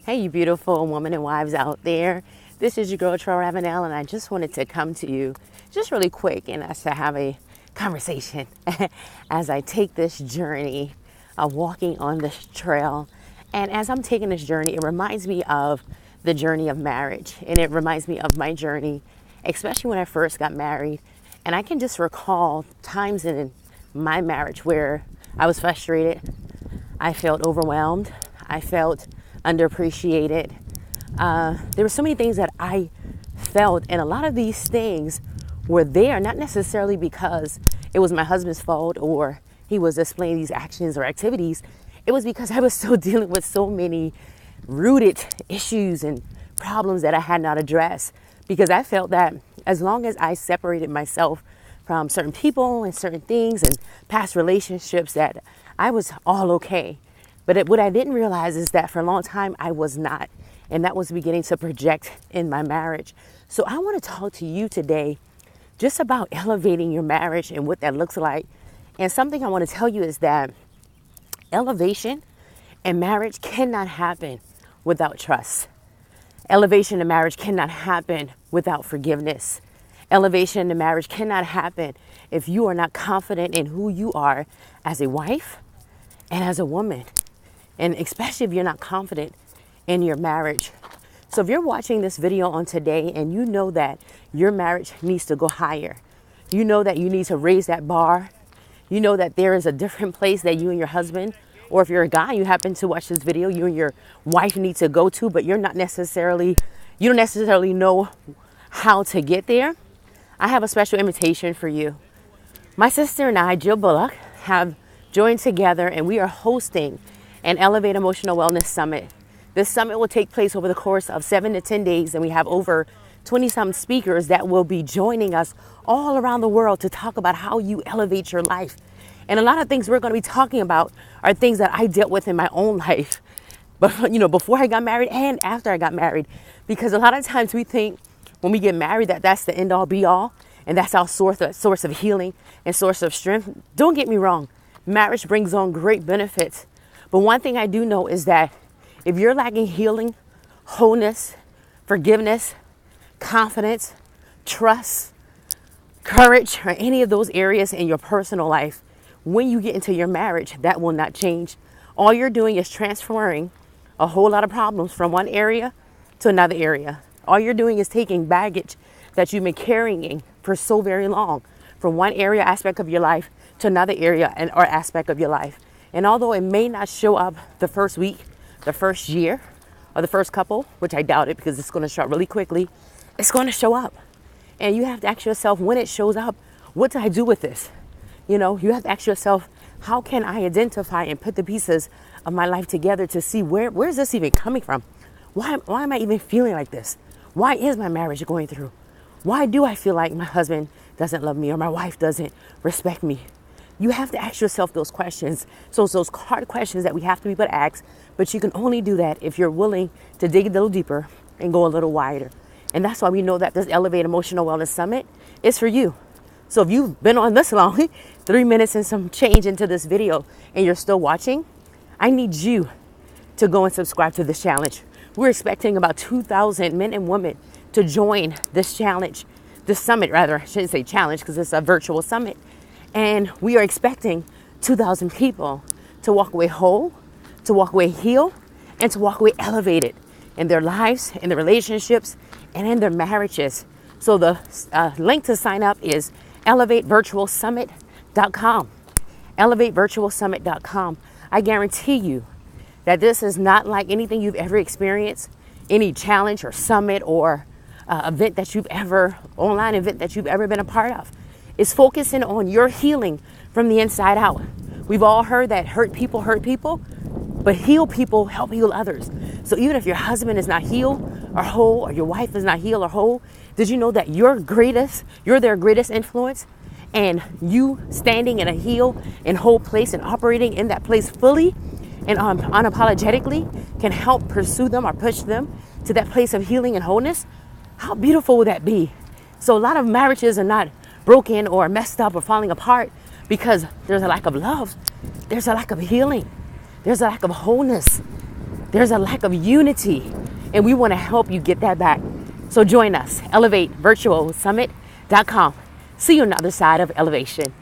Hey, you beautiful women and wives out there. This is your girl, Tro Ravenel, and I just wanted to come to you just really quick and us to have a conversation as I take this journey of walking on this trail. And as I'm taking this journey, it reminds me of the journey of marriage, and it reminds me of my journey, especially when I first got married. And I can just recall times in my marriage where I was frustrated, I felt overwhelmed, I felt underappreciated. There were so many things that I felt, and a lot of these things were there not necessarily because it was my husband's fault or he was displaying these actions or activities. It was because I was still dealing with so many rooted issues and problems that I had not addressed, because I felt that as long as I separated myself from certain people and certain things and past relationships, that I was all okay. But what I didn't realize is that for a long time I was not, and that was beginning to project in my marriage. So I want to talk to you today just about elevating your marriage and what that looks like. And something I want to tell you is that elevation in marriage cannot happen without trust. Elevation in marriage cannot happen without forgiveness. Elevation in marriage cannot happen if you are not confident in who you are as a wife and as a woman. And especially if you're not confident in your marriage. So if you're watching this video on today and you know that your marriage needs to go higher, you know that you need to raise that bar, you know that there is a different place that you and your husband, or if you're a guy, you happen to watch this video, you and your wife need to go to, but you don't necessarily know how to get there, I have a special invitation for you. My sister and I, Jill Bullock, have joined together and we are hosting an Elevate Emotional Wellness Summit. This summit will take place over the course of 7 to 10 days, and we have over 20-some speakers that will be joining us all around the world to talk about how you elevate your life. And a lot of things we're going to be talking about are things that I dealt with in my own life, but before I got married and after I got married, because a lot of times we think when we get married that that's the end all be all, and that's our source of healing and source of strength. Don't get me wrong, marriage brings on great benefits. But one thing I do know is that if you're lacking healing, wholeness, forgiveness, confidence, trust, courage, or any of those areas in your personal life, when you get into your marriage, that will not change. All you're doing is transferring a whole lot of problems from one area to another area. All you're doing is taking baggage that you've been carrying for so very long from one area aspect of your life to another area or aspect of your life. And although it may not show up the first week, the first year, or the first couple, which I doubt it because it's going to show up really quickly, it's going to show up. And you have to ask yourself, when it shows up, what do I do with this? You have to ask yourself, how can I identify and put the pieces of my life together to see where is this even coming from? Why am I even feeling like this? Why is my marriage going through? Why do I feel like my husband doesn't love me or my wife doesn't respect me? You have to ask yourself those questions. So it's those hard questions that we have to be able to ask, but you can only do that if you're willing to dig a little deeper and go a little wider. And that's why we know that this Elevate Emotional Wellness Summit is for you. So if you've been on this long, 3 minutes and some change into this video, and you're still watching, I need you to go and subscribe to this challenge. We're expecting about 2,000 men and women to join this challenge, this summit rather. I shouldn't say challenge because it's a virtual summit. And we are expecting 2,000 people to walk away whole, to walk away healed, and to walk away elevated in their lives, in their relationships, and in their marriages. So the link to sign up is elevatevirtualsummit.com. Elevatevirtualsummit.com. I guarantee you that this is not like anything you've ever experienced, any challenge or summit or event that you've ever, online event that you've ever been a part of. It's focusing on your healing from the inside out. We've all heard that hurt people, but heal people help heal others. So even if your husband is not healed or whole, or your wife is not healed or whole, did you know that you're their greatest influence? And you standing in a heal and whole place and operating in that place fully and unapologetically can help pursue them or push them to that place of healing and wholeness? How beautiful would that be? So a lot of marriages are not broken or messed up or falling apart because there's a lack of love. There's a lack of healing. There's a lack of wholeness. there's a lack of unity, and we want to help you get that back. So join us, elevatevirtualsummit.com. See you on the other side of elevation.